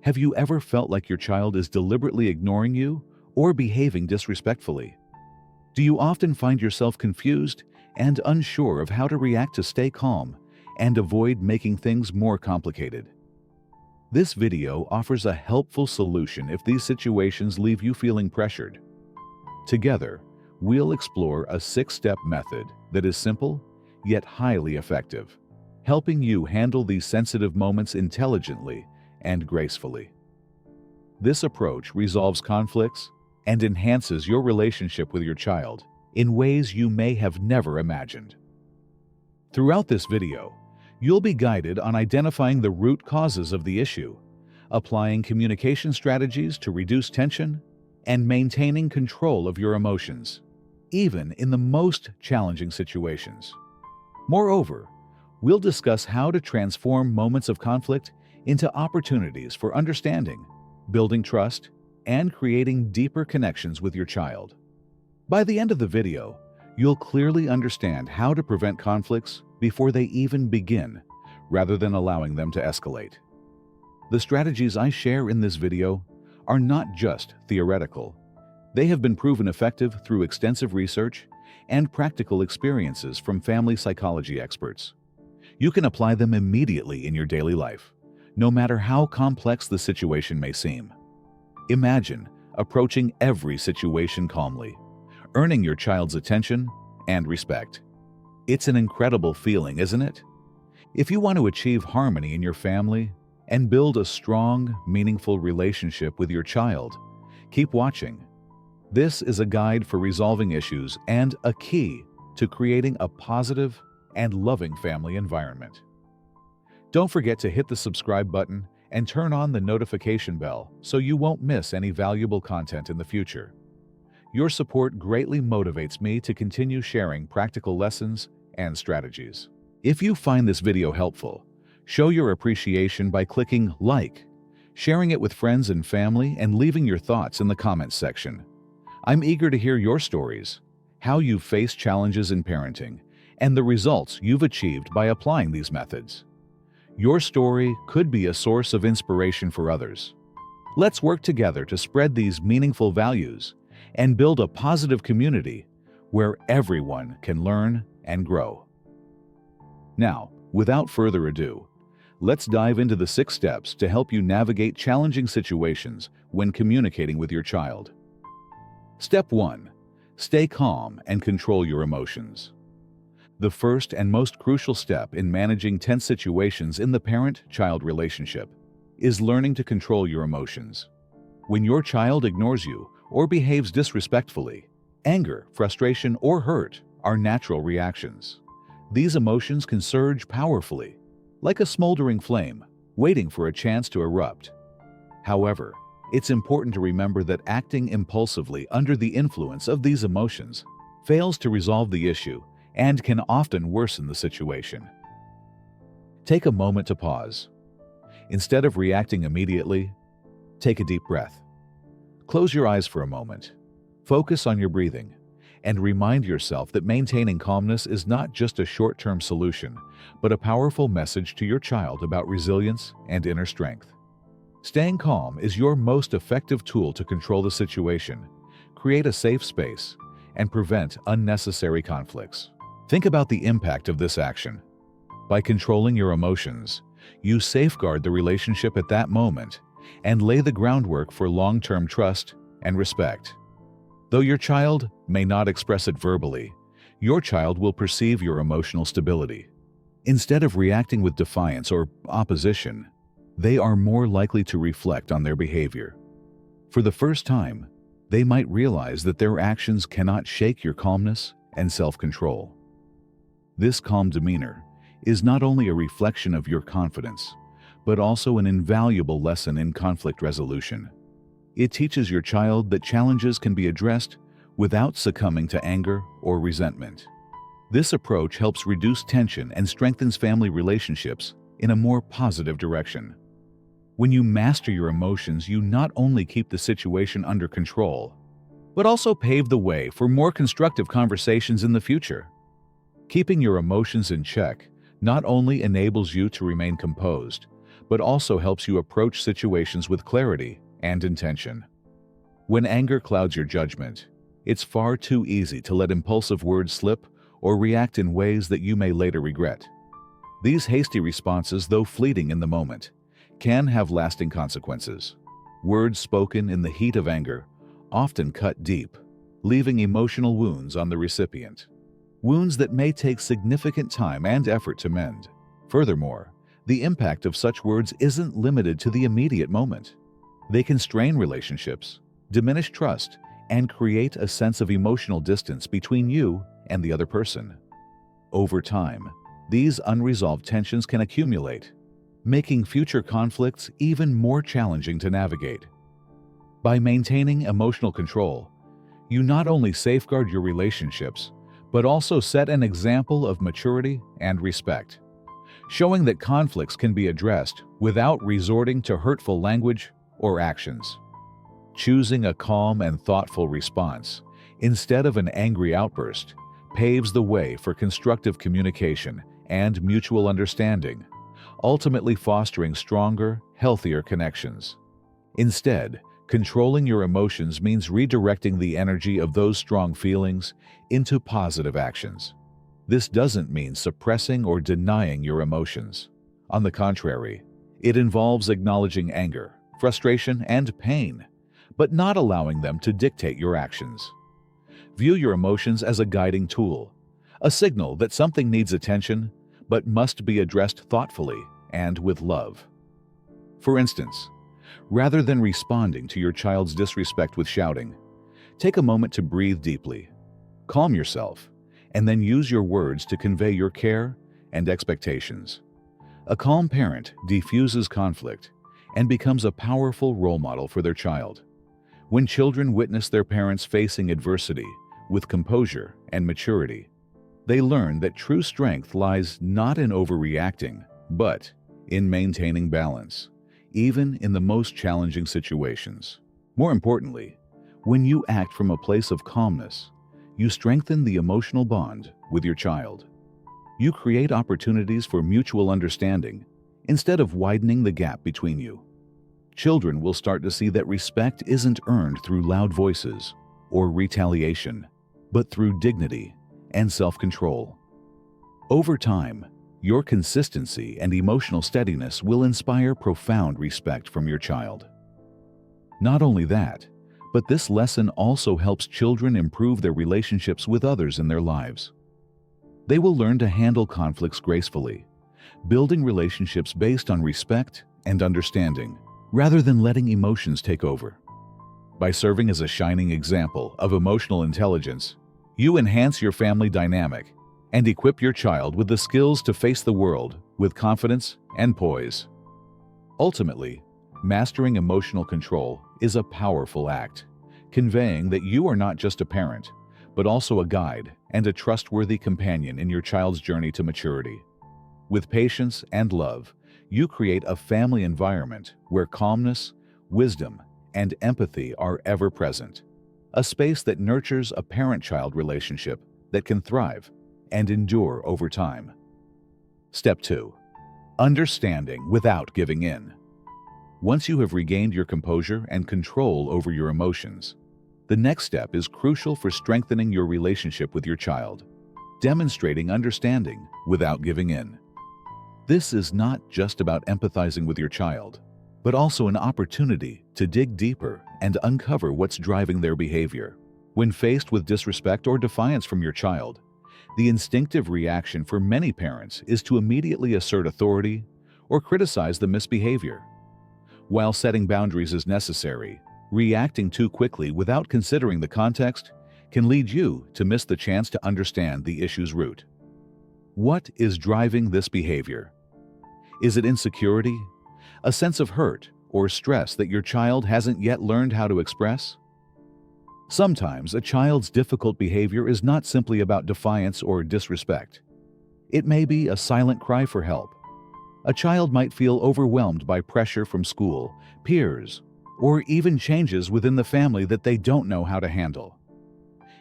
Have you ever felt like your child is deliberately ignoring you or behaving disrespectfully? Do you often find yourself confused and unsure of how to react to stay calm and avoid making things more complicated? This video offers a helpful solution if these situations leave you feeling pressured. Together, we'll explore a 6-step method that is simple yet highly effective, helping you handle these sensitive moments intelligently and gracefully. This approach resolves conflicts and enhances your relationship with your child in ways you may have never imagined. Throughout this video, you'll be guided on identifying the root causes of the issue, applying communication strategies to reduce tension, and maintaining control of your emotions, even in the most challenging situations. Moreover, we'll discuss how to transform moments of conflict into opportunities for understanding, building trust, and creating deeper connections with your child. By the end of the video, you'll clearly understand how to prevent conflicts before they even begin, rather than allowing them to escalate. The strategies I share in this video are not just theoretical. They have been proven effective through extensive research and practical experiences from family psychology experts. You can apply them immediately in your daily life, no matter how complex the situation may seem. Imagine approaching every situation calmly, earning your child's attention and respect. It's an incredible feeling, isn't it? If you want to achieve harmony in your family and build a strong, meaningful relationship with your child, keep watching. This is a guide for resolving issues and a key to creating a positive and loving family environment. Don't forget to hit the subscribe button and turn on the notification bell so you won't miss any valuable content in the future. Your support greatly motivates me to continue sharing practical lessons and strategies. If you find this video helpful, show your appreciation by clicking like, sharing it with friends and family, and leaving your thoughts in the comments section. I'm eager to hear your stories, how you've faced challenges in parenting, and the results you've achieved by applying these methods. Your story could be a source of inspiration for others. Let's work together to spread these meaningful values and build a positive community where everyone can learn and grow. Now, without further ado, let's dive into the 6 steps to help you navigate challenging situations when communicating with your child. Step 1. Stay calm and control your emotions. The first and most crucial step in managing tense situations in the parent-child relationship is learning to control your emotions. When your child ignores you or behaves disrespectfully, anger, frustration, or hurt are natural reactions. These emotions can surge powerfully, like a smoldering flame, waiting for a chance to erupt. However, it's important to remember that acting impulsively under the influence of these emotions fails to resolve the issue and can often worsen the situation. Take a moment to pause. Instead of reacting immediately, take a deep breath. Close your eyes for a moment. Focus on your breathing and remind yourself that maintaining calmness is not just a short-term solution, but a powerful message to your child about resilience and inner strength. Staying calm is your most effective tool to control the situation, create a safe space, and prevent unnecessary conflicts. Think about the impact of this action. By controlling your emotions, you safeguard the relationship at that moment and lay the groundwork for long-term trust and respect. Though your child may not express it verbally, your child will perceive your emotional stability. Instead of reacting with defiance or opposition, they are more likely to reflect on their behavior. For the first time, they might realize that their actions cannot shake your calmness and self-control. This calm demeanor is not only a reflection of your confidence, but also an invaluable lesson in conflict resolution. It teaches your child that challenges can be addressed without succumbing to anger or resentment. This approach helps reduce tension and strengthens family relationships in a more positive direction. When you master your emotions, you not only keep the situation under control, but also pave the way for more constructive conversations in the future. Keeping your emotions in check not only enables you to remain composed, but also helps you approach situations with clarity and intention. When anger clouds your judgment, it's far too easy to let impulsive words slip or react in ways that you may later regret. These hasty responses, though fleeting in the moment, can have lasting consequences. Words spoken in the heat of anger often cut deep, leaving emotional wounds on the recipient. Wounds that may take significant time and effort to mend. Furthermore, the impact of such words isn't limited to the immediate moment. They can strain relationships, diminish trust, and create a sense of emotional distance between you and the other person. Over time, these unresolved tensions can accumulate, making future conflicts even more challenging to navigate. By maintaining emotional control, you not only safeguard your relationships, but also set an example of maturity and respect, showing that conflicts can be addressed without resorting to hurtful language or actions. Choosing a calm and thoughtful response instead of an angry outburst paves the way for constructive communication and mutual understanding, ultimately fostering stronger, healthier connections. Instead, controlling your emotions means redirecting the energy of those strong feelings into positive actions. This doesn't mean suppressing or denying your emotions. On the contrary, it involves acknowledging anger, frustration, and pain, but not allowing them to dictate your actions. View your emotions as a guiding tool, a signal that something needs attention but must be addressed thoughtfully and with love. For instance, rather than responding to your child's disrespect with shouting, take a moment to breathe deeply, calm yourself, and then use your words to convey your care and expectations. A calm parent diffuses conflict and becomes a powerful role model for their child. When children witness their parents facing adversity with composure and maturity, they learn that true strength lies not in overreacting, but in maintaining balance, even in the most challenging situations. More importantly, when you act from a place of calmness, you strengthen the emotional bond with your child. You create opportunities for mutual understanding instead of widening the gap between you. Children will start to see that respect isn't earned through loud voices or retaliation, but through dignity and self-control. Over time, your consistency and emotional steadiness will inspire profound respect from your child. Not only that, but this lesson also helps children improve their relationships with others in their lives. They will learn to handle conflicts gracefully, building relationships based on respect and understanding, rather than letting emotions take over. By serving as a shining example of emotional intelligence, you enhance your family dynamic and equip your child with the skills to face the world with confidence and poise. Ultimately, mastering emotional control is a powerful act, conveying that you are not just a parent, but also a guide and a trustworthy companion in your child's journey to maturity. With patience and love, you create a family environment where calmness, wisdom, and empathy are ever present, a space that nurtures a parent-child relationship that can thrive and endure over time. Step 2. Understanding without giving in. Once you have regained your composure and control over your emotions, the next step is crucial for strengthening your relationship with your child, demonstrating understanding without giving in. This is not just about empathizing with your child, but also an opportunity to dig deeper and uncover what's driving their behavior. When faced with disrespect or defiance from your child, the instinctive reaction for many parents is to immediately assert authority or criticize the misbehavior. While setting boundaries is necessary, reacting too quickly without considering the context can lead you to miss the chance to understand the issue's root. What is driving this behavior? Is it insecurity, a sense of hurt or stress that your child hasn't yet learned how to express? Sometimes a child's difficult behavior is not simply about defiance or disrespect. It may be a silent cry for help. A child might feel overwhelmed by pressure from school, peers, or even changes within the family that they don't know how to handle.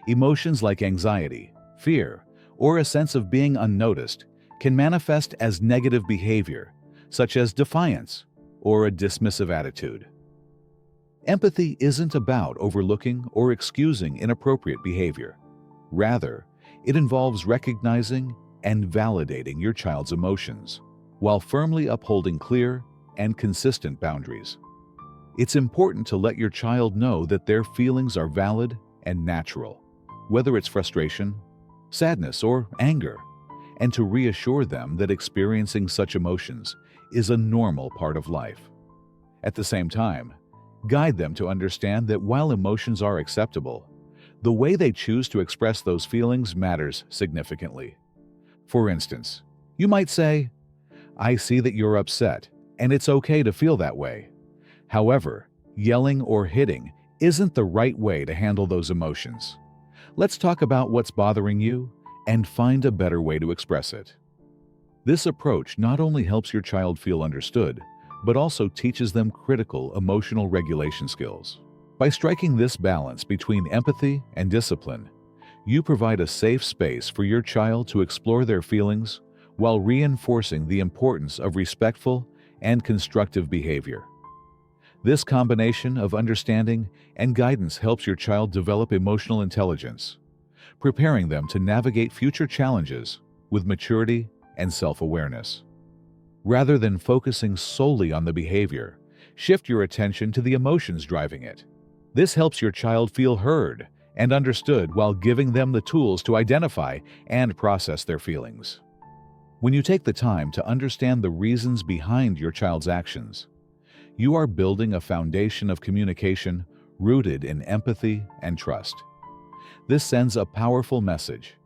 Emotions like anxiety, fear, or a sense of being unnoticed can manifest as negative behavior, such as defiance or a dismissive attitude. Empathy isn't about overlooking or excusing inappropriate behavior. Rather, it involves recognizing and validating your child's emotions, while firmly upholding clear and consistent boundaries. It's important to let your child know that their feelings are valid and natural, whether it's frustration, sadness, or anger, and to reassure them that experiencing such emotions is a normal part of life. At the same time, guide them to understand that while emotions are acceptable, the way they choose to express those feelings matters significantly. For instance, you might say, "I see that you're upset, and it's okay to feel that way. However, yelling or hitting isn't the right way to handle those emotions. Let's talk about what's bothering you and find a better way to express it." This approach not only helps your child feel understood, but also teaches them critical emotional regulation skills. By striking this balance between empathy and discipline, you provide a safe space for your child to explore their feelings while reinforcing the importance of respectful and constructive behavior. This combination of understanding and guidance helps your child develop emotional intelligence, preparing them to navigate future challenges with maturity and self-awareness. Rather than focusing solely on the behavior, shift your attention to the emotions driving it. This helps your child feel heard and understood while giving them the tools to identify and process their feelings. When you take the time to understand the reasons behind your child's actions, you are building a foundation of communication rooted in empathy and trust. This sends a powerful message.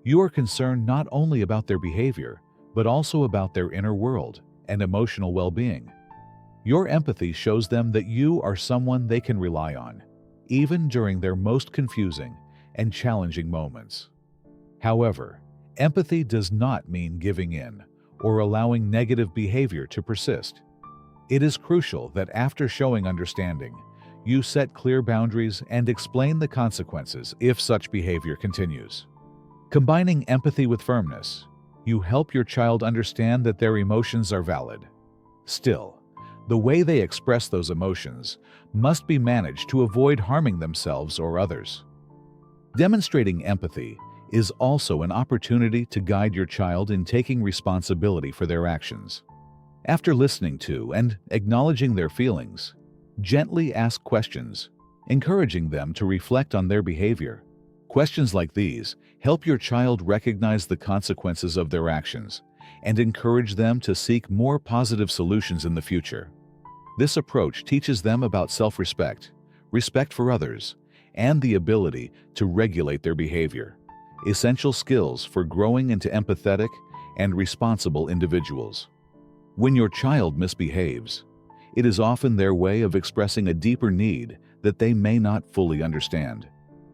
You are concerned not only about their behavior, but also about their inner world and emotional well-being. Your empathy shows them that you are someone they can rely on, even during their most confusing and challenging moments. However, empathy does not mean giving in or allowing negative behavior to persist. It is crucial that after showing understanding, you set clear boundaries and explain the consequences if such behavior continues. Combining empathy with firmness, you help your child understand that their emotions are valid. Still, the way they express those emotions must be managed to avoid harming themselves or others. Demonstrating empathy is also an opportunity to guide your child in taking responsibility for their actions. After listening to and acknowledging their feelings, gently ask questions, encouraging them to reflect on their behavior. Questions like these help your child recognize the consequences of their actions and encourage them to seek more positive solutions in the future. This approach teaches them about self-respect, respect for others, and the ability to regulate their behavior, essential skills for growing into empathetic and responsible individuals. When your child misbehaves, it is often their way of expressing a deeper need that they may not fully understand.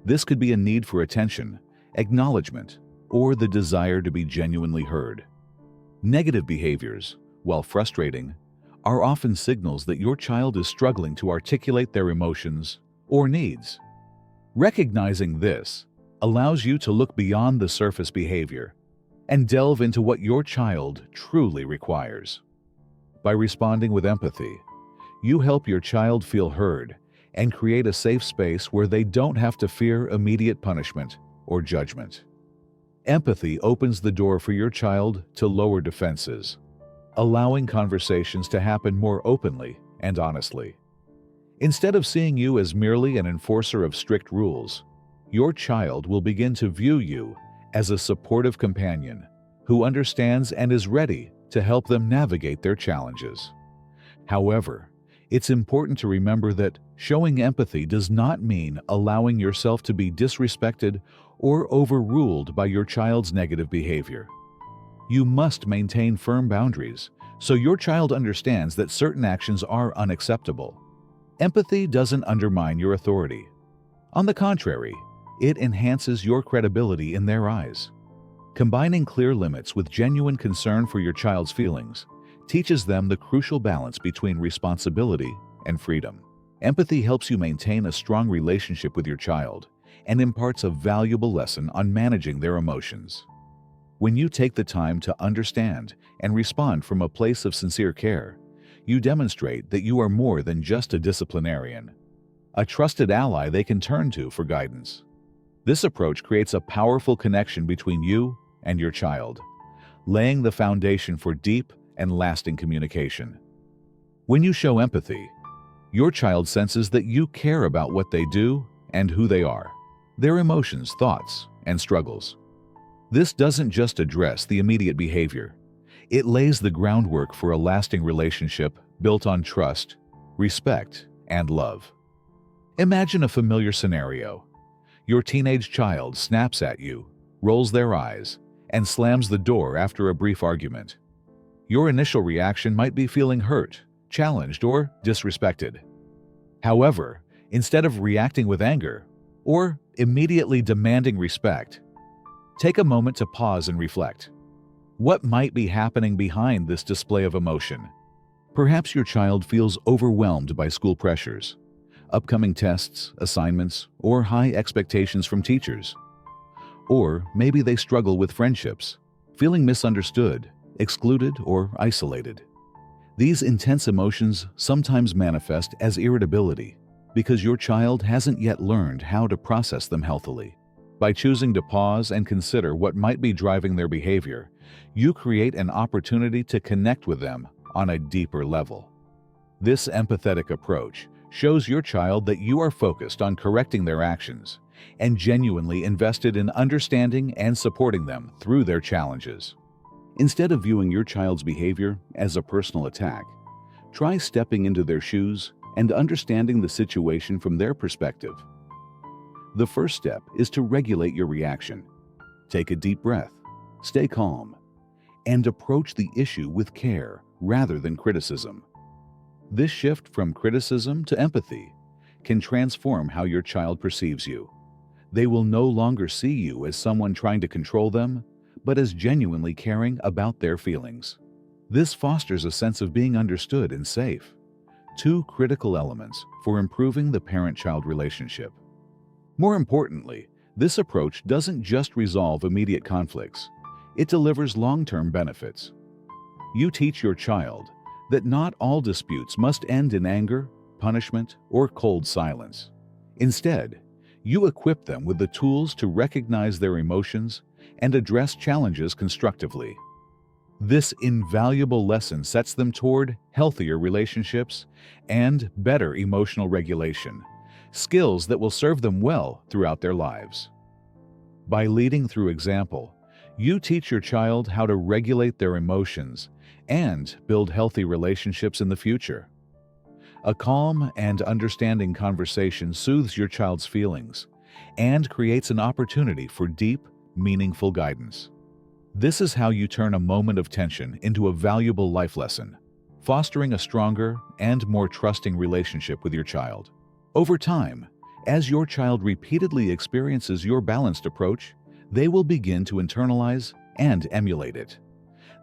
This could be a need for attention, acknowledgement, or the desire to be genuinely heard. Negative behaviors, while frustrating, are often signals that your child is struggling to articulate their emotions or needs. Recognizing this allows you to look beyond the surface behavior and delve into what your child truly requires. By responding with empathy, you help your child feel heard and create a safe space where they don't have to fear immediate punishment or judgment. Empathy opens the door for your child to lower defenses, allowing conversations to happen more openly and honestly. Instead of seeing you as merely an enforcer of strict rules, your child will begin to view you as a supportive companion who understands and is ready to help them navigate their challenges. However, it's important to remember that showing empathy does not mean allowing yourself to be disrespected or overruled by your child's negative behavior. You must maintain firm boundaries so your child understands that certain actions are unacceptable. Empathy doesn't undermine your authority. On the contrary, it enhances your credibility in their eyes. Combining clear limits with genuine concern for your child's feelings teaches them the crucial balance between responsibility and freedom. Empathy helps you maintain a strong relationship with your child and imparts a valuable lesson on managing their emotions. When you take the time to understand and respond from a place of sincere care, you demonstrate that you are more than just a disciplinarian, a trusted ally they can turn to for guidance. This approach creates a powerful connection between you and your child, laying the foundation for deep and lasting communication. When you show empathy, your child senses that you care about what they do and who they are, their emotions, thoughts, and struggles. This doesn't just address the immediate behavior. It lays the groundwork for a lasting relationship built on trust, respect, and love. Imagine a familiar scenario. Your teenage child snaps at you, rolls their eyes, and slams the door after a brief argument. Your initial reaction might be feeling hurt, challenged, or disrespected. However, instead of reacting with anger or immediately demanding respect, take a moment to pause and reflect. What might be happening behind this display of emotion? Perhaps your child feels overwhelmed by school pressures, upcoming tests, assignments, or high expectations from teachers. Or maybe they struggle with friendships, feeling misunderstood, excluded, or isolated. These intense emotions sometimes manifest as irritability because your child hasn't yet learned how to process them healthily. By choosing to pause and consider what might be driving their behavior, you create an opportunity to connect with them on a deeper level. This empathetic approach shows your child that you are focused on correcting their actions and genuinely invested in understanding and supporting them through their challenges. Instead of viewing your child's behavior as a personal attack, try stepping into their shoes and understanding the situation from their perspective. The first step is to regulate your reaction. Take a deep breath, stay calm, and approach the issue with care rather than criticism. This shift from criticism to empathy can transform how your child perceives you. They will no longer see you as someone trying to control them, but as genuinely caring about their feelings. This fosters a sense of being understood and safe, two critical elements for improving the parent-child relationship. More importantly, this approach doesn't just resolve immediate conflicts, it delivers long-term benefits. You teach your child that not all disputes must end in anger, punishment, or cold silence. Instead, you equip them with the tools to recognize their emotions and address challenges constructively. This invaluable lesson sets them toward healthier relationships and better emotional regulation, skills that will serve them well throughout their lives. By leading through example, you teach your child how to regulate their emotions and build healthy relationships in the future. A calm and understanding conversation soothes your child's feelings and creates an opportunity for deep, meaningful guidance. This is how you turn a moment of tension into a valuable life lesson, fostering a stronger and more trusting relationship with your child. Over time, as your child repeatedly experiences your balanced approach, they will begin to internalize and emulate it.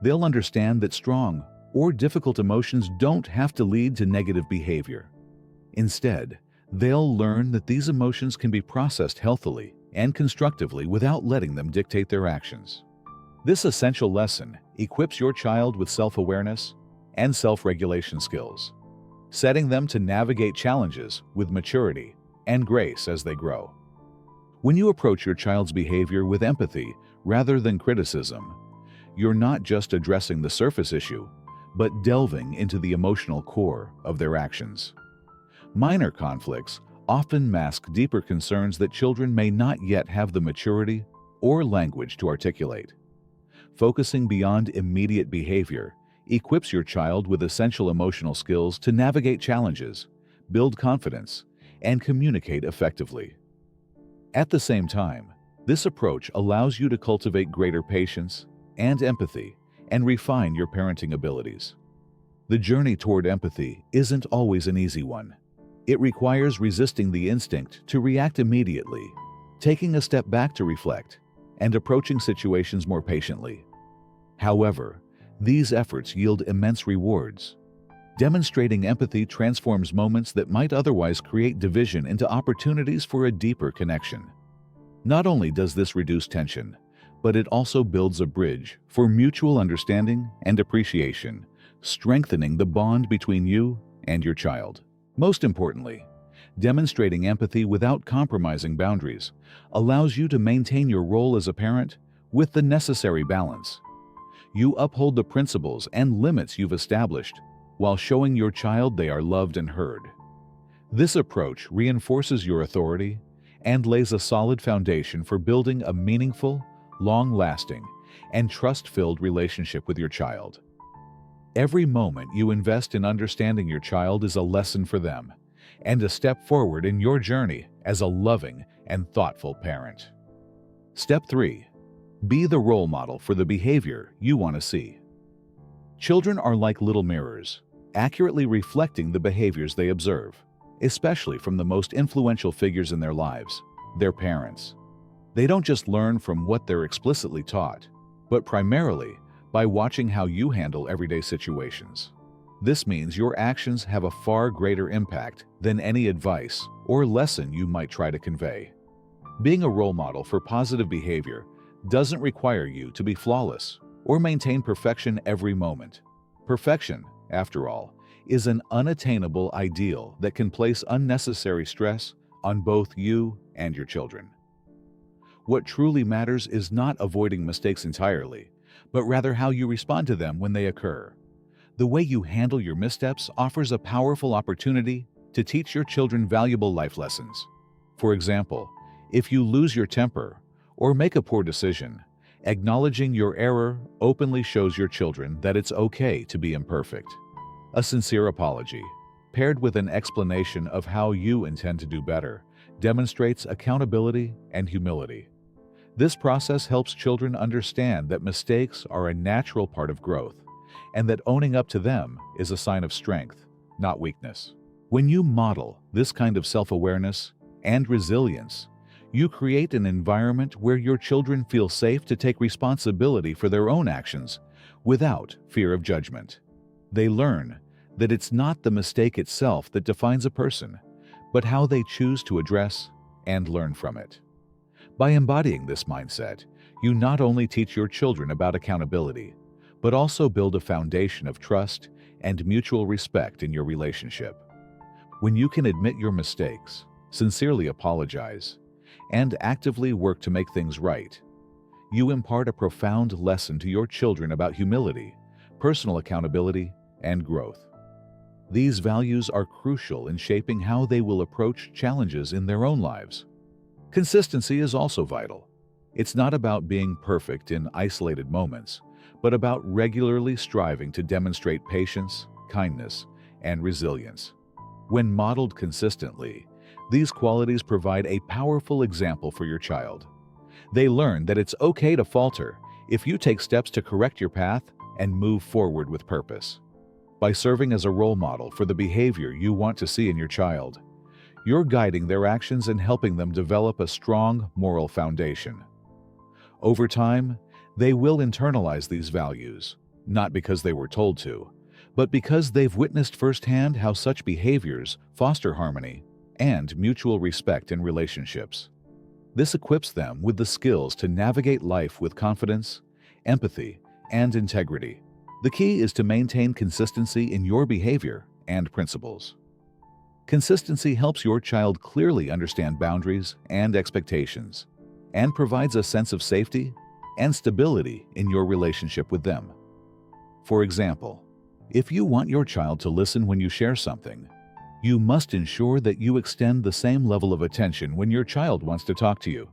They'll understand that strong or difficult emotions don't have to lead to negative behavior. Instead, they'll learn that these emotions can be processed healthily and constructively without letting them dictate their actions. This essential lesson equips your child with self-awareness and self-regulation skills, setting them to navigate challenges with maturity and grace as they grow. When you approach your child's behavior with empathy rather than criticism, you're not just addressing the surface issue, but delving into the emotional core of their actions. Minor conflicts often mask deeper concerns that children may not yet have the maturity or language to articulate. Focusing beyond immediate behavior equips your child with essential emotional skills to navigate challenges, build confidence, and communicate effectively. At the same time, this approach allows you to cultivate greater patience and empathy and refine your parenting abilities. The journey toward empathy isn't always an easy one. It requires resisting the instinct to react immediately, taking a step back to reflect, and approaching situations more patiently. However, these efforts yield immense rewards. Demonstrating empathy transforms moments that might otherwise create division into opportunities for a deeper connection. Not only does this reduce tension, but it also builds a bridge for mutual understanding and appreciation, strengthening the bond between you and your child. Most importantly, demonstrating empathy without compromising boundaries allows you to maintain your role as a parent with the necessary balance. You uphold the principles and limits you've established while showing your child they are loved and heard. This approach reinforces your authority and lays a solid foundation for building a meaningful, long-lasting, and trust-filled relationship with your child. Every moment you invest in understanding your child is a lesson for them and a step forward in your journey as a loving and thoughtful parent. Step 3. Be the role model for the behavior you want to see. Children are like little mirrors, accurately reflecting the behaviors they observe, especially from the most influential figures in their lives, their parents. They don't just learn from what they're explicitly taught, but primarily by watching how you handle everyday situations. This means your actions have a far greater impact than any advice or lesson you might try to convey. Being a role model for positive behavior doesn't require you to be flawless or maintain perfection every moment. Perfection, after all, is an unattainable ideal that can place unnecessary stress on both you and your children. What truly matters is not avoiding mistakes entirely, but rather how you respond to them when they occur. The way you handle your missteps offers a powerful opportunity to teach your children valuable life lessons. For example, if you lose your temper or make a poor decision, acknowledging your error openly shows your children that it's okay to be imperfect. A sincere apology, paired with an explanation of how you intend to do better, demonstrates accountability and humility. This process helps children understand that mistakes are a natural part of growth, and that owning up to them is a sign of strength, not weakness. When you model this kind of self-awareness and resilience, you create an environment where your children feel safe to take responsibility for their own actions without fear of judgment. They learn that it's not the mistake itself that defines a person, but how they choose to address and learn from it. By embodying this mindset, you not only teach your children about accountability, but also build a foundation of trust and mutual respect in your relationship. When you can admit your mistakes, sincerely apologize, and actively work to make things right, you impart a profound lesson to your children about humility, personal accountability, and growth. These values are crucial in shaping how they will approach challenges in their own lives. Consistency is also vital. It's not about being perfect in isolated moments, but about regularly striving to demonstrate patience, kindness, and resilience. When modeled consistently, these qualities provide a powerful example for your child. They learn that it's okay to falter if you take steps to correct your path and move forward with purpose. By serving as a role model for the behavior you want to see in your child, you're guiding their actions and helping them develop a strong moral foundation. Over time, they will internalize these values, not because they were told to, but because they've witnessed firsthand how such behaviors foster harmony and mutual respect in relationships. This equips them with the skills to navigate life with confidence, empathy, and integrity. The key is to maintain consistency in your behavior and principles. Consistency helps your child clearly understand boundaries and expectations, and provides a sense of safety and stability in your relationship with them. For example, if you want your child to listen when you share something, you must ensure that you extend the same level of attention when your child wants to talk to you.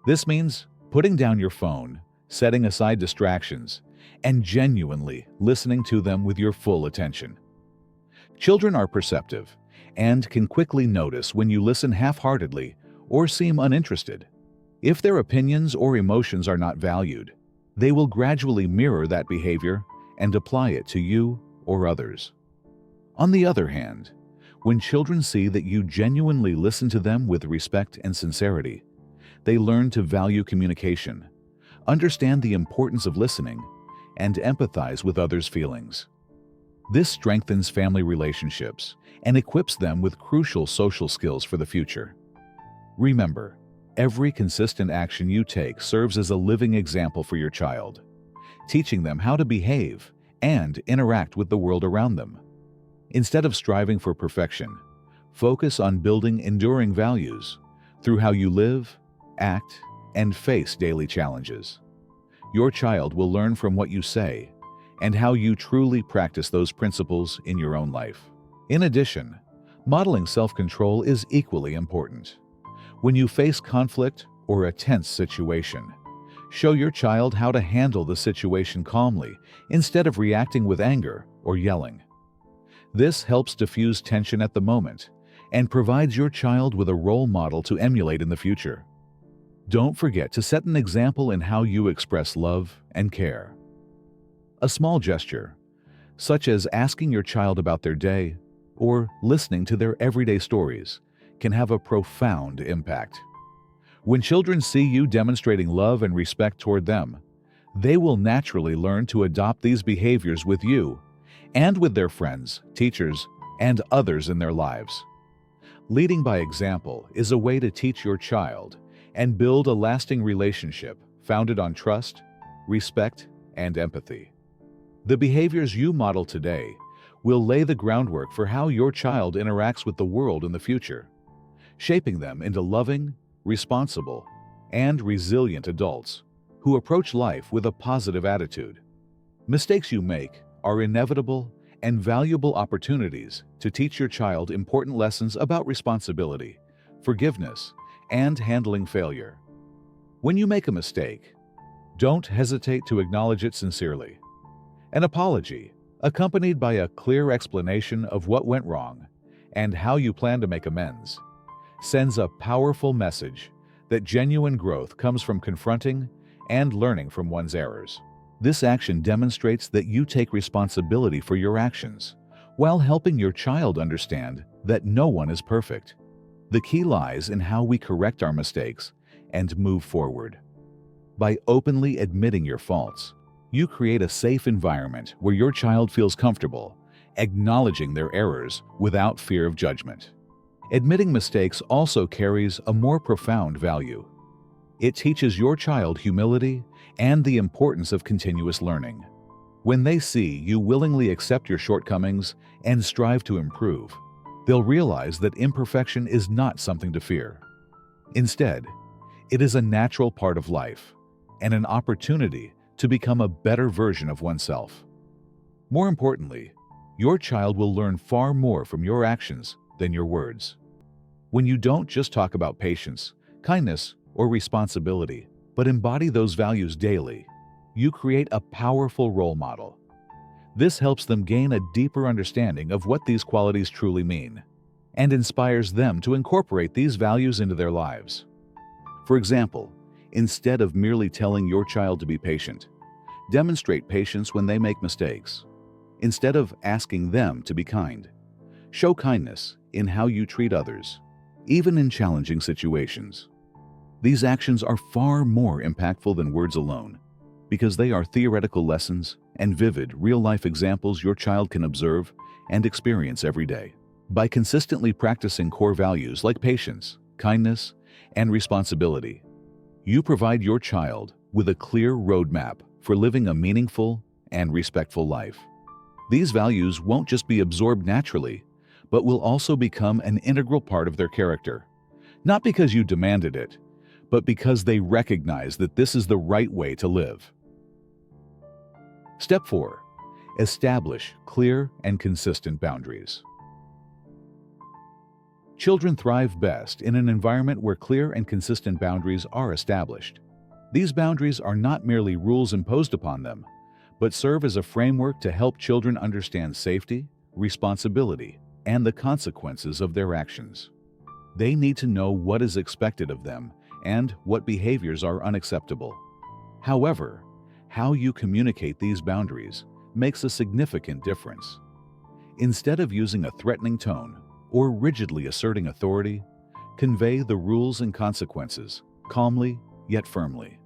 This means putting down your phone, setting aside distractions, and genuinely listening to them with your full attention. Children are perceptive and can quickly notice when you listen half-heartedly or seem uninterested. If their opinions or emotions are not valued, they will gradually mirror that behavior and apply it to you or others. On the other hand, when children see that you genuinely listen to them with respect and sincerity, they learn to value communication, understand the importance of listening, and empathize with others' feelings. This strengthens family relationships and equips them with crucial social skills for the future. Remember, Every consistent action you take serves as a living example for your child, teaching them how to behave and interact with the world around them. Instead of striving for perfection, focus on building enduring values through how you live, act, and face daily challenges. Your child will learn from what you say and how you truly practice those principles in your own life. In addition, modeling self-control is equally important. When you face conflict or a tense situation, show your child how to handle the situation calmly instead of reacting with anger or yelling. This helps diffuse tension at the moment and provides your child with a role model to emulate in the future. Don't forget to set an example in how you express love and care. A small gesture, such as asking your child about their day or listening to their everyday stories, can have a profound impact. When children see you demonstrating love and respect toward them, they will naturally learn to adopt these behaviors with you and with their friends, teachers, and others in their lives. Leading by example is a way to teach your child and build a lasting relationship founded on trust, respect, and empathy. The behaviors you model today will lay the groundwork for how your child interacts with the world in the future, shaping them into loving, responsible, and resilient adults who approach life with a positive attitude. Mistakes you make are inevitable and valuable opportunities to teach your child important lessons about responsibility, forgiveness, and handling failure. When you make a mistake, don't hesitate to acknowledge it sincerely. An apology, accompanied by a clear explanation of what went wrong and how you plan to make amends, sends a powerful message that genuine growth comes from confronting and learning from one's errors. This action demonstrates that you take responsibility for your actions, while helping your child understand that no one is perfect. The key lies in how we correct our mistakes and move forward. By openly admitting your faults, you create a safe environment where your child feels comfortable, acknowledging their errors without fear of judgment. Admitting mistakes also carries a more profound value. It teaches your child humility and the importance of continuous learning. When they see you willingly accept your shortcomings and strive to improve, they'll realize that imperfection is not something to fear. Instead, it is a natural part of life and an opportunity to become a better version of oneself. More importantly, your child will learn far more from your actions than your words. When you don't just talk about patience, kindness, or responsibility, but embody those values daily, you create a powerful role model. This helps them gain a deeper understanding of what these qualities truly mean and inspires them to incorporate these values into their lives. For example, instead of merely telling your child to be patient, demonstrate patience when they make mistakes. Instead of asking them to be kind, show kindness in how you treat others, even in challenging situations. These actions are far more impactful than words alone, because they are theoretical lessons and vivid, real-life examples your child can observe and experience every day. By consistently practicing core values like patience, kindness, and responsibility, you provide your child with a clear roadmap for living a meaningful and respectful life. These values won't just be absorbed naturally, but will also become an integral part of their character, not because you demanded it, but because they recognize that this is the right way to live. Step 4. Establish clear and consistent boundaries. Children thrive best in an environment where clear and consistent boundaries are established. These boundaries are not merely rules imposed upon them, but serve as a framework to help children understand safety, responsibility, and the consequences of their actions. They need to know what is expected of them and what behaviors are unacceptable. However, how you communicate these boundaries makes a significant difference. Instead of using a threatening tone or rigidly asserting authority, convey the rules and consequences calmly yet firmly.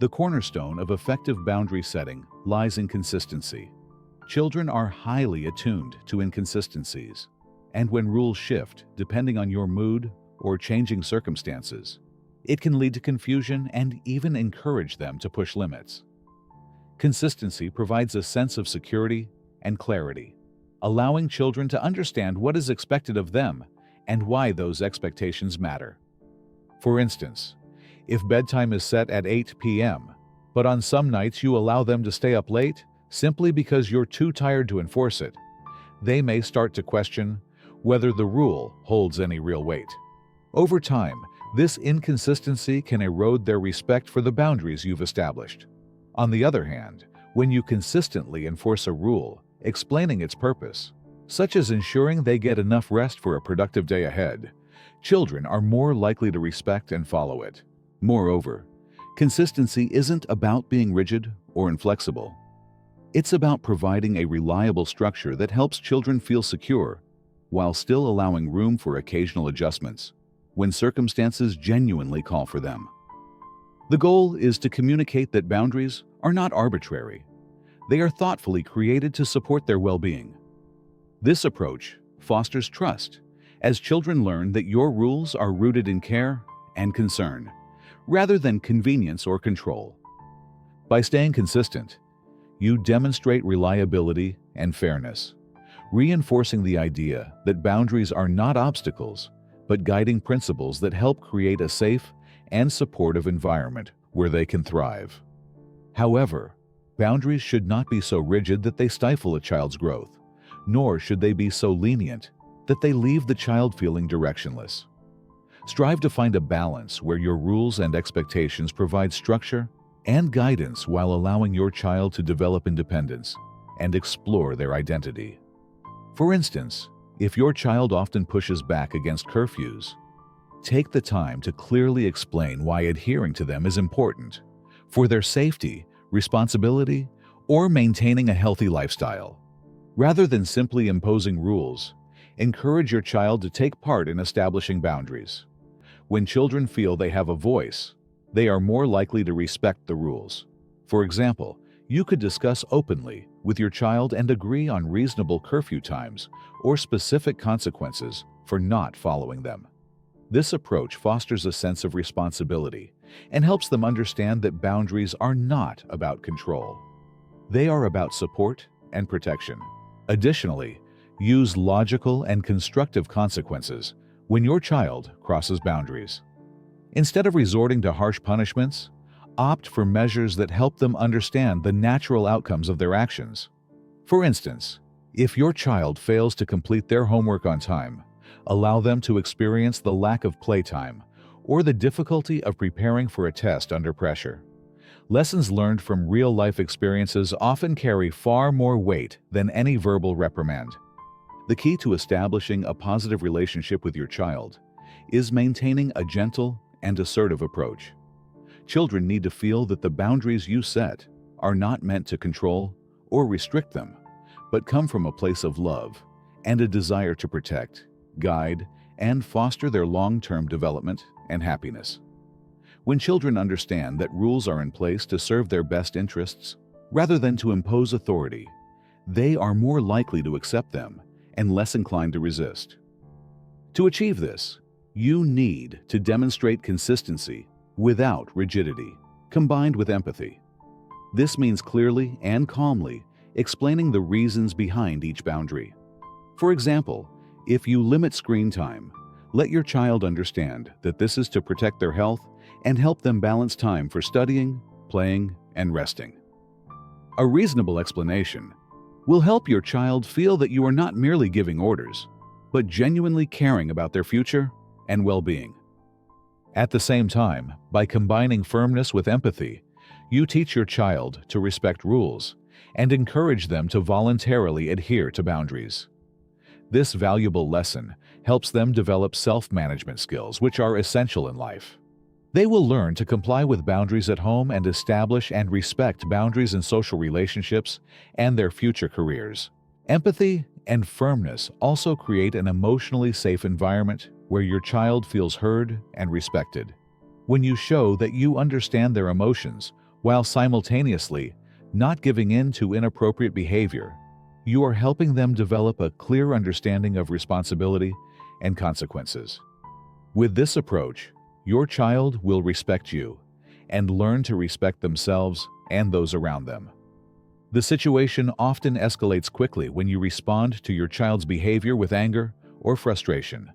The cornerstone of effective boundary setting lies in consistency. Children are highly attuned to inconsistencies, and when rules shift depending on your mood or changing circumstances, It can lead to confusion and even encourage them to push limits. Consistency provides a sense of security and clarity, allowing children to understand what is expected of them and why those expectations matter. For instance, if bedtime is set at 8 p.m., but on some nights you allow them to stay up late simply because you're too tired to enforce it, they may start to question whether the rule holds any real weight. Over time, this inconsistency can erode their respect for the boundaries you've established. On the other hand, when you consistently enforce a rule, explaining its purpose, such as ensuring they get enough rest for a productive day ahead, children are more likely to respect and follow it. Moreover, consistency isn't about being rigid or inflexible. It's about providing a reliable structure that helps children feel secure while still allowing room for occasional adjustments when circumstances genuinely call for them. The goal is to communicate that boundaries are not arbitrary. They are thoughtfully created to support their well-being. This approach fosters trust, as children learn that your rules are rooted in care and concern, rather than convenience or control. By staying consistent, you demonstrate reliability and fairness, reinforcing the idea that boundaries are not obstacles, but guiding principles that help create a safe and supportive environment where they can thrive. However, boundaries should not be so rigid that they stifle a child's growth, nor should they be so lenient that they leave the child feeling directionless. Strive to find a balance where your rules and expectations provide structure and guidance while allowing your child to develop independence and explore their identity. For instance, if your child often pushes back against curfews, take the time to clearly explain why adhering to them is important for their safety, responsibility, or maintaining a healthy lifestyle. Rather than simply imposing rules, encourage your child to take part in establishing boundaries. When children feel they have a voice, they are more likely to respect the rules. For example, you could discuss openly with your child and agree on reasonable curfew times or specific consequences for not following them. This approach fosters a sense of responsibility and helps them understand that boundaries are not about control. They are about support and protection. Additionally, use logical and constructive consequences when your child crosses boundaries. Instead of resorting to harsh punishments, opt for measures that help them understand the natural outcomes of their actions. For instance, if your child fails to complete their homework on time, allow them to experience the lack of playtime or the difficulty of preparing for a test under pressure. Lessons learned from real-life experiences often carry far more weight than any verbal reprimand. The key to establishing a positive relationship with your child is maintaining a gentle and assertive approach. Children need to feel that the boundaries you set are not meant to control or restrict them, but come from a place of love and a desire to protect, guide, and foster their long-term development and happiness. When children understand that rules are in place to serve their best interests rather than to impose authority, they are more likely to accept them and less inclined to resist. To achieve this, you need to demonstrate consistency without rigidity, combined with empathy. This means clearly and calmly explaining the reasons behind each boundary. For example, if you limit screen time, let your child understand that this is to protect their health and help them balance time for studying, playing, and resting. A reasonable explanation will help your child feel that you are not merely giving orders, but genuinely caring about their future and well-being. At the same time, by combining firmness with empathy, you teach your child to respect rules and encourage them to voluntarily adhere to boundaries. This valuable lesson helps them develop self-management skills, which are essential in life. They will learn to comply with boundaries at home and establish and respect boundaries in social relationships and their future careers. Empathy and firmness also create an emotionally safe environment where your child feels heard and respected. When you show that you understand their emotions while simultaneously not giving in to inappropriate behavior, you are helping them develop a clear understanding of responsibility and consequences. With this approach, your child will respect you and learn to respect themselves and those around them. The situation often escalates quickly when you respond to your child's behavior with anger or frustration.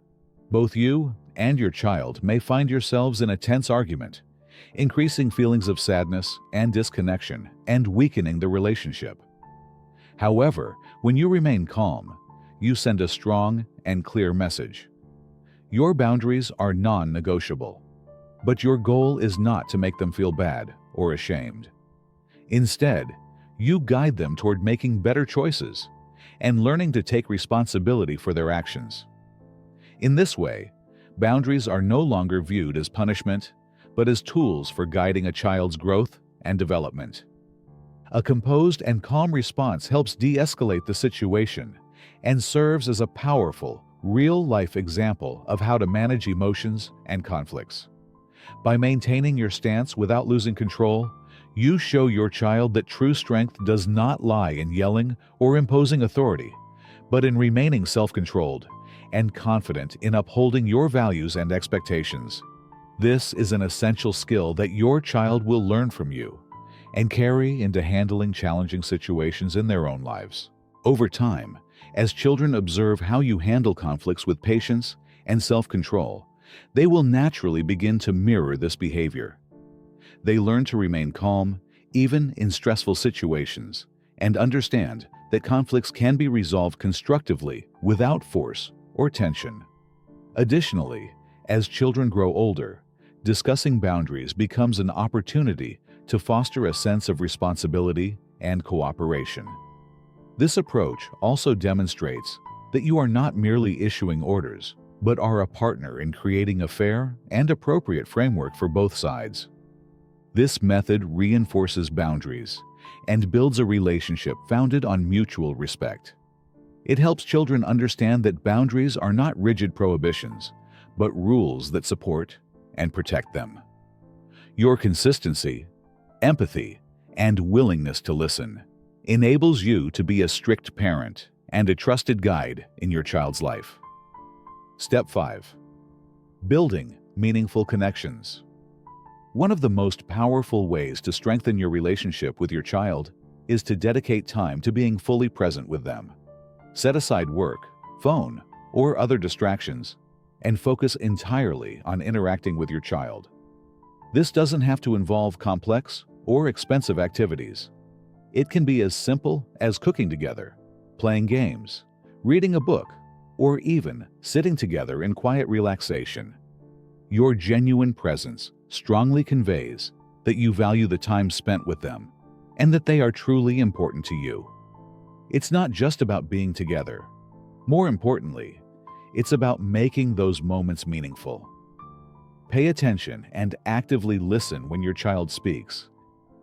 Both you and your child may find yourselves in a tense argument, increasing feelings of sadness and disconnection and weakening the relationship. However, when you remain calm, you send a strong and clear message. Your boundaries are non-negotiable, but your goal is not to make them feel bad or ashamed. Instead, you guide them toward making better choices and learning to take responsibility for their actions. In this way, boundaries are no longer viewed as punishment, but as tools for guiding a child's growth and development. A composed and calm response helps de-escalate the situation and serves as a powerful, real-life example of how to manage emotions and conflicts. By maintaining your stance without losing control, you show your child that true strength does not lie in yelling or imposing authority, but in remaining self-controlled and confident in upholding your values and expectations. This is an essential skill that your child will learn from you and carry into handling challenging situations in their own lives. Over time, as children observe how you handle conflicts with patience and self-control, they will naturally begin to mirror this behavior. They learn to remain calm, even in stressful situations, and understand that conflicts can be resolved constructively without force or tension. Additionally, as children grow older, discussing boundaries becomes an opportunity to foster a sense of responsibility and cooperation. This approach also demonstrates that you are not merely issuing orders, but are a partner in creating a fair and appropriate framework for both sides. This method reinforces boundaries and builds a relationship founded on mutual respect. It helps children understand that boundaries are not rigid prohibitions, but rules that support and protect them. Your consistency, empathy, and willingness to listen enables you to be a strict parent and a trusted guide in your child's life. Step 5. Building meaningful connections. One of the most powerful ways to strengthen your relationship with your child is to dedicate time to being fully present with them. Set aside work, phone, or other distractions, and focus entirely on interacting with your child. This doesn't have to involve complex or expensive activities. It can be as simple as cooking together, playing games, reading a book, or even sitting together in quiet relaxation. Your genuine presence strongly conveys that you value the time spent with them and that they are truly important to you. It's not just about being together. More importantly, it's about making those moments meaningful. Pay attention and actively listen when your child speaks,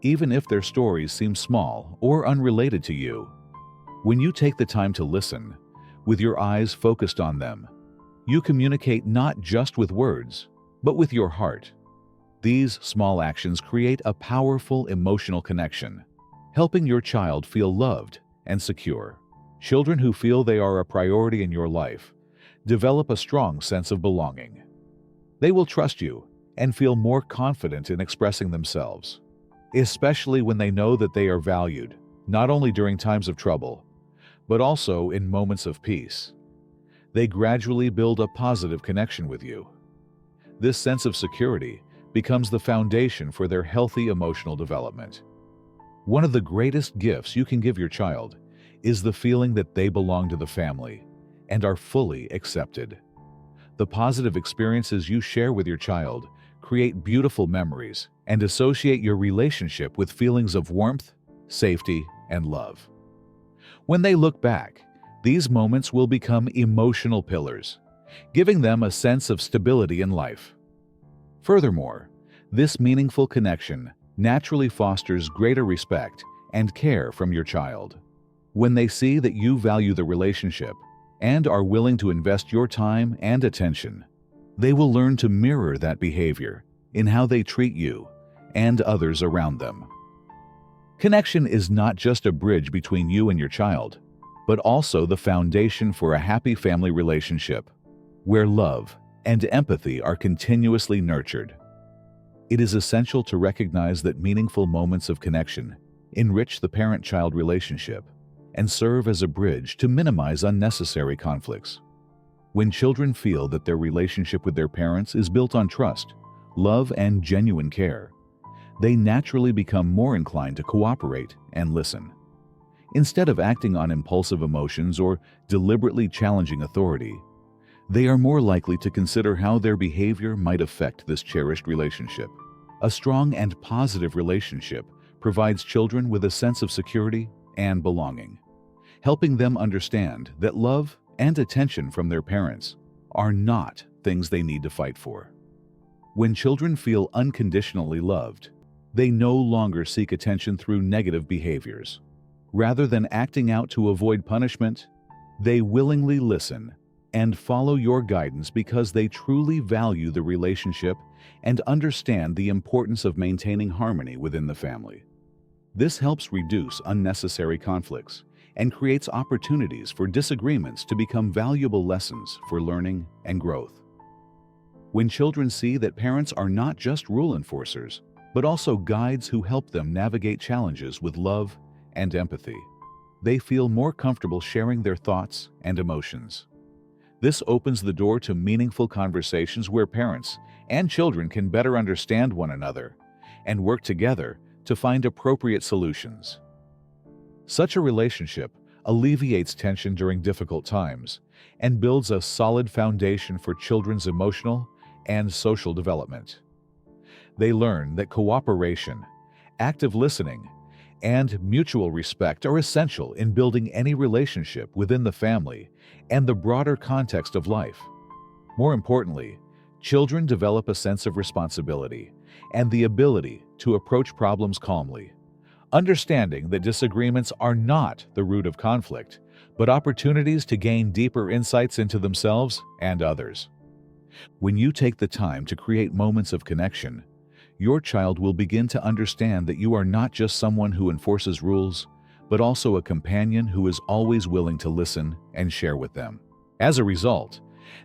even if their stories seem small or unrelated to you. When you take the time to listen, with your eyes focused on them, you communicate not just with words, but with your heart. These small actions create a powerful emotional connection, helping your child feel loved and secure. Children who feel they are a priority in your life develop a strong sense of belonging. They will trust you and feel more confident in expressing themselves, especially when they know that they are valued, not only during times of trouble, but also in moments of peace. They gradually build a positive connection with you. This sense of security becomes the foundation for their healthy emotional development. One of the greatest gifts you can give your child is the feeling that they belong to the family and are fully accepted. The positive experiences you share with your child create beautiful memories and associate your relationship with feelings of warmth, safety, and love. When they look back, these moments will become emotional pillars, giving them a sense of stability in life. Furthermore, this meaningful connection naturally fosters greater respect and care from your child. When they see that you value the relationship and are willing to invest your time and attention, they will learn to mirror that behavior in how they treat you and others around them. Connection is not just a bridge between you and your child, but also the foundation for a happy family relationship, where love, and empathy are continuously nurtured. It is essential to recognize that meaningful moments of connection enrich the parent-child relationship and serve as a bridge to minimize unnecessary conflicts. When children feel that their relationship with their parents is built on trust, love, and genuine care, they naturally become more inclined to cooperate and listen. Instead of acting on impulsive emotions or deliberately challenging authority, they are more likely to consider how their behavior might affect this cherished relationship. A strong and positive relationship provides children with a sense of security and belonging, helping them understand that love and attention from their parents are not things they need to fight for. When children feel unconditionally loved, they no longer seek attention through negative behaviors. Rather than acting out to avoid punishment, they willingly listen and follow your guidance because they truly value the relationship and understand the importance of maintaining harmony within the family. This helps reduce unnecessary conflicts and creates opportunities for disagreements to become valuable lessons for learning and growth. When children see that parents are not just rule enforcers, but also guides who help them navigate challenges with love and empathy, they feel more comfortable sharing their thoughts and emotions. This opens the door to meaningful conversations where parents and children can better understand one another and work together to find appropriate solutions. Such a relationship alleviates tension during difficult times and builds a solid foundation for children's emotional and social development. They learn that cooperation, active listening, and mutual respect are essential in building any relationship within the family and the broader context of life. More importantly, children develop a sense of responsibility and the ability to approach problems calmly, understanding that disagreements are not the root of conflict, but opportunities to gain deeper insights into themselves and others. When you take the time to create moments of connection, your child will begin to understand that you are not just someone who enforces rules, but also a companion who is always willing to listen and share with them. As a result,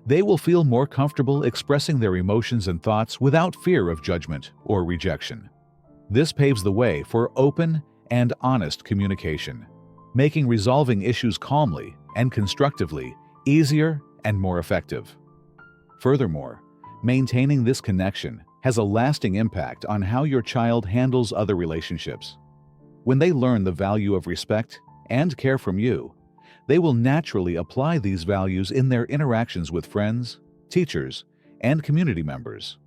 they will feel more comfortable expressing their emotions and thoughts without fear of judgment or rejection. This paves the way for open and honest communication, making resolving issues calmly and constructively easier and more effective. Furthermore, maintaining this connection has a lasting impact on how your child handles other relationships. When they learn the value of respect and care from you, they will naturally apply these values in their interactions with friends, teachers, and community members.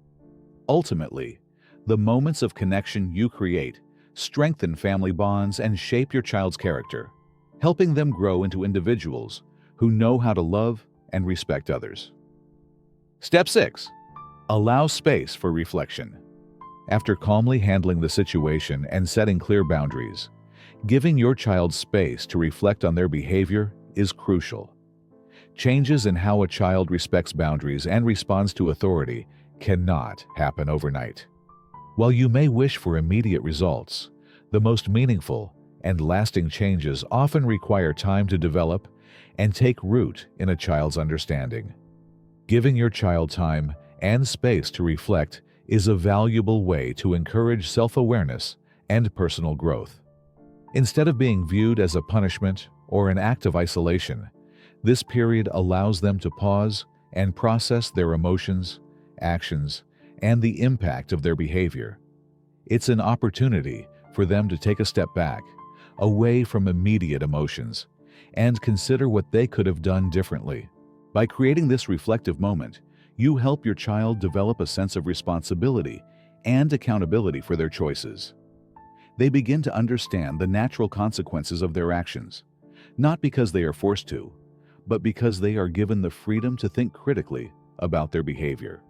Ultimately, the moments of connection you create strengthen family bonds and shape your child's character, helping them grow into individuals who know how to love and respect others. Step 6. Allow space for reflection. After calmly handling the situation and setting clear boundaries, giving your child space to reflect on their behavior is crucial. Changes in how a child respects boundaries and responds to authority cannot happen overnight. While you may wish for immediate results, the most meaningful and lasting changes often require time to develop and take root in a child's understanding. Giving your child time and space to reflect is a valuable way to encourage self-awareness and personal growth. Instead of being viewed as a punishment or an act of isolation, this period allows them to pause and process their emotions, actions, and the impact of their behavior. It's an opportunity for them to take a step back, away from immediate emotions, and consider what they could have done differently. By creating this reflective moment, you help your child develop a sense of responsibility and accountability for their choices. They begin to understand the natural consequences of their actions, not because they are forced to, but because they are given the freedom to think critically about their behavior.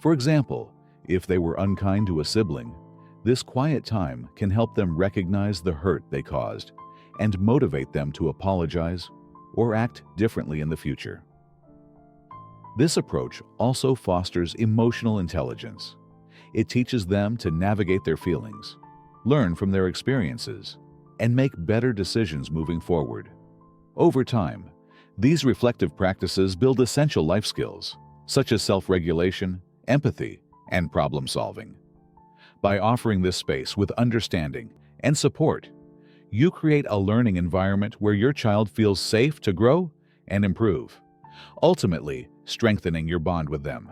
For example, if they were unkind to a sibling, this quiet time can help them recognize the hurt they caused and motivate them to apologize or act differently in the future. This approach also fosters emotional intelligence. It teaches them to navigate their feelings, learn from their experiences, and make better decisions moving forward. Over time, these reflective practices build essential life skills, such as self-regulation, empathy, and problem-solving. By offering this space with understanding and support, you create a learning environment where your child feels safe to grow and improve, ultimately strengthening your bond with them.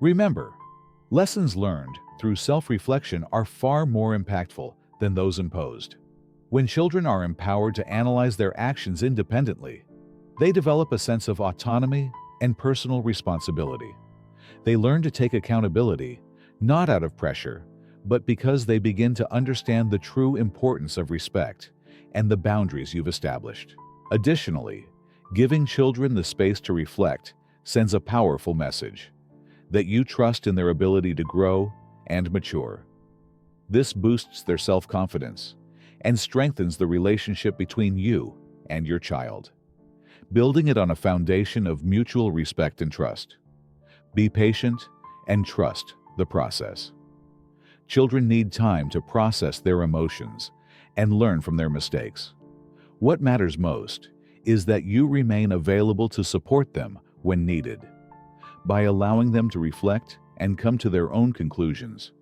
Remember, lessons learned through self-reflection are far more impactful than those imposed. When children are empowered to analyze their actions independently, they develop a sense of autonomy and personal responsibility. They learn to take accountability, not out of pressure, but because they begin to understand the true importance of respect and the boundaries you've established. Additionally, giving children the space to reflect sends a powerful message that you trust in their ability to grow and mature. This boosts their self-confidence and strengthens the relationship between you and your child, building it on a foundation of mutual respect and trust. Be patient and trust the process. Children need time to process their emotions and learn from their mistakes. What matters most is that you remain available to support them when needed. By allowing them to reflect and come to their own conclusions,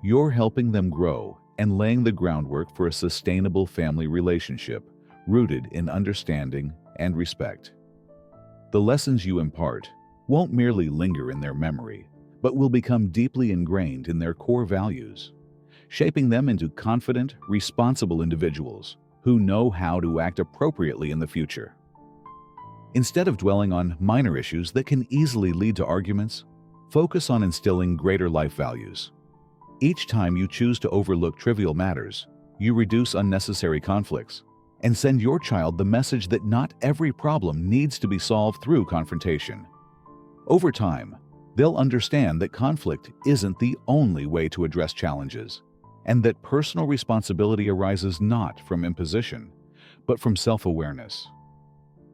you're helping them grow and laying the groundwork for a sustainable family relationship rooted in understanding and respect. The lessons you impart won't merely linger in their memory, but will become deeply ingrained in their core values, shaping them into confident, responsible individuals who know how to act appropriately in the future. Instead of dwelling on minor issues that can easily lead to arguments, focus on instilling greater life values. Each time you choose to overlook trivial matters, you reduce unnecessary conflicts and send your child the message that not every problem needs to be solved through confrontation. Over time, they'll understand that conflict isn't the only way to address challenges, and that personal responsibility arises not from imposition, but from self-awareness.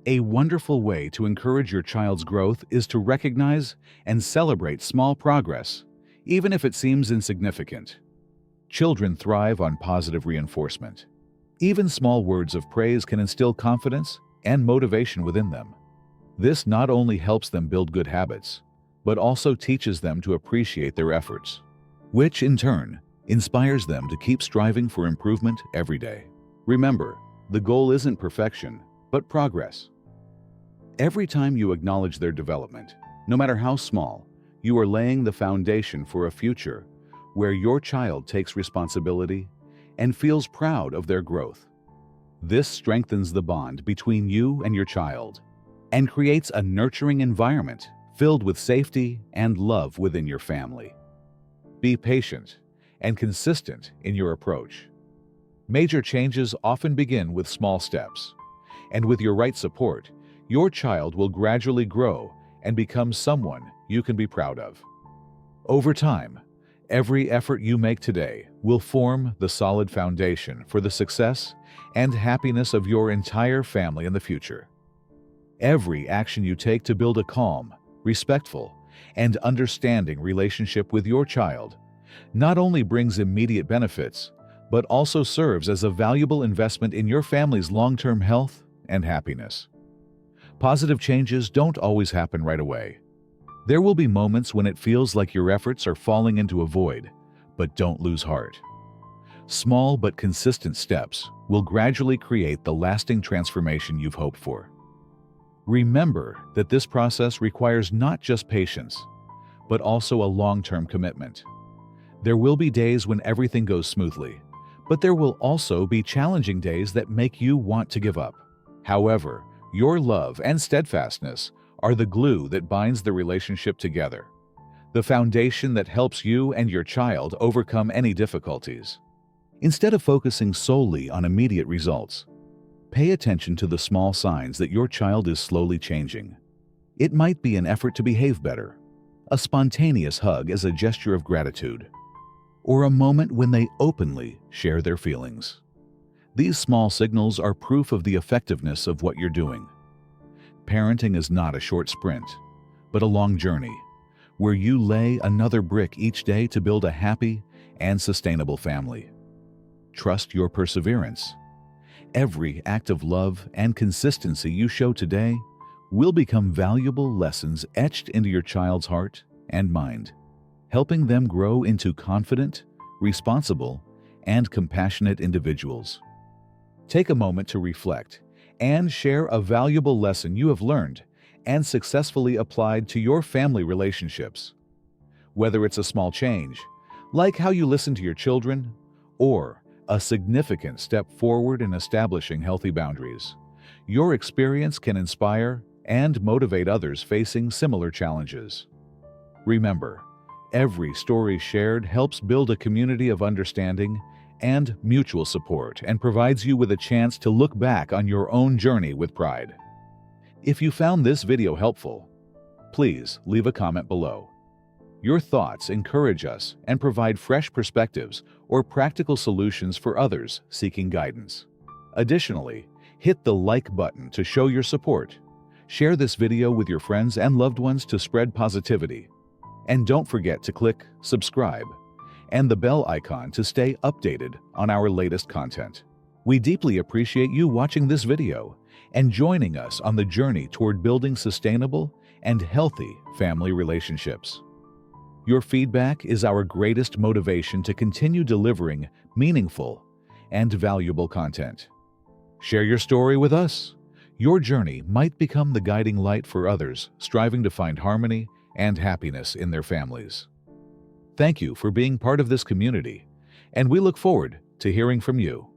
A wonderful way to encourage your child's growth is to recognize and celebrate small progress, even if it seems insignificant. Children thrive on positive reinforcement. Even small words of praise can instill confidence and motivation within them. This not only helps them build good habits, but also teaches them to appreciate their efforts, which in turn inspires them to keep striving for improvement every day. Remember, the goal isn't perfection, but progress. Every time you acknowledge their development, no matter how small, you are laying the foundation for a future where your child takes responsibility and feels proud of their growth. This strengthens the bond between you and your child and creates a nurturing environment filled with safety and love within your family. Be patient and consistent in your approach. Major changes often begin with small steps, and with your right support, your child will gradually grow and become someone you can be proud of. Over time, every effort you make today will form the solid foundation for the success and happiness of your entire family in the future. Every action you take to build a calm, respectful, and understanding relationship with your child not only brings immediate benefits, but also serves as a valuable investment in your family's long-term health and happiness. Positive changes don't always happen right away. There will be moments when it feels like your efforts are falling into a void, but don't lose heart. Small but consistent steps will gradually create the lasting transformation you've hoped for. Remember that this process requires not just patience, but also a long-term commitment. There will be days when everything goes smoothly, but there will also be challenging days that make you want to give up. However, your love and steadfastness are the glue that binds the relationship together, the foundation that helps you and your child overcome any difficulties. Instead of focusing solely on immediate results, pay attention to the small signs that your child is slowly changing. It might be an effort to behave better, a spontaneous hug as a gesture of gratitude, or a moment when they openly share their feelings. These small signals are proof of the effectiveness of what you're doing. Parenting is not a short sprint, but a long journey, where you lay another brick each day to build a happy and sustainable family. Trust your perseverance. Every act of love and consistency you show today will become valuable lessons etched into your child's heart and mind, helping them grow into confident, responsible, and compassionate individuals. Take a moment to reflect and share a valuable lesson you have learned and successfully applied to your family relationships. Whether it's a small change, like how you listen to your children, or a significant step forward in establishing healthy boundaries, your experience can inspire and motivate others facing similar challenges. Remember, every story shared helps build a community of understanding and mutual support and provides you with a chance to look back on your own journey with pride. If you found this video helpful, please leave a comment below. Your thoughts encourage us and provide fresh perspectives or practical solutions for others seeking guidance. Additionally, hit the like button to show your support. Share this video with your friends and loved ones to spread positivity. And don't forget to click subscribe and the bell icon to stay updated on our latest content. We deeply appreciate you watching this video and joining us on the journey toward building sustainable and healthy family relationships. Your feedback is our greatest motivation to continue delivering meaningful and valuable content. Share your story with us. Your journey might become the guiding light for others striving to find harmony and happiness in their families. Thank you for being part of this community, and we look forward to hearing from you.